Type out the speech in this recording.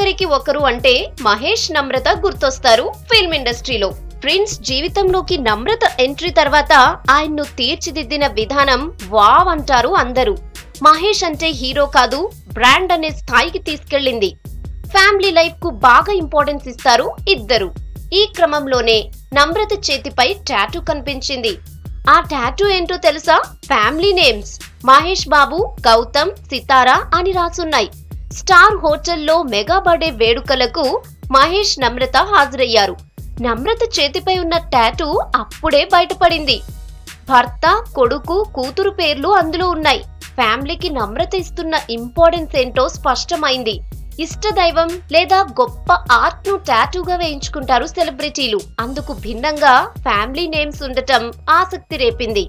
ఒకరికి ఒకరు అంటే మహేష్ నమ్రత గుర్తొస్తారు ఫిల్మ్ ఇండస్ట్రీలో. ప్రిన్స్ జీవితంలోకి నమ్రత ఎంట్రీ తర్వాత ఆయన్ను తీర్చిదిద్దిన విధానం వావ్ అంటారు అందరూ. మహేష్ అంటే హీరో కాదు, బ్రాండ్ అనే స్థాయికి తీసుకెళ్లింది. ఫ్యామిలీ లైఫ్ కు బాగా ఇంపార్టెన్స్ ఇస్తారు ఇద్దరు. ఈ క్రమంలోనే నమ్రత చేతిపై టాటూ కనిపించింది. ఆ టాటూ ఏంటో తెలుసా? ఫ్యామిలీ నేమ్స్ మహేష్ బాబు, గౌతమ్, సితారా అని రాసున్నాయి. స్టార్ హోటల్లో మెగా బర్త్డే వేడుకలకు మహేష్ నమ్రత హాజరయ్యారు. నమ్రత చేతిపై ఉన్న టాటూ అప్పుడే బయటపడింది. భర్త, కొడుకు, కూతురు పేర్లు అందులో ఉన్నాయి. ఫ్యామిలీకి నమ్రత ఇస్తున్న ఇంపార్టెన్స్ ఏంటో స్పష్టమైంది. ఇష్టదైవం లేదా గొప్ప ఆర్ట్ ను టాటూగా వేయించుకుంటారు సెలబ్రిటీలు. అందుకు భిన్నంగా ఫ్యామిలీ నేమ్స్ ఉండటం ఆసక్తి రేపింది.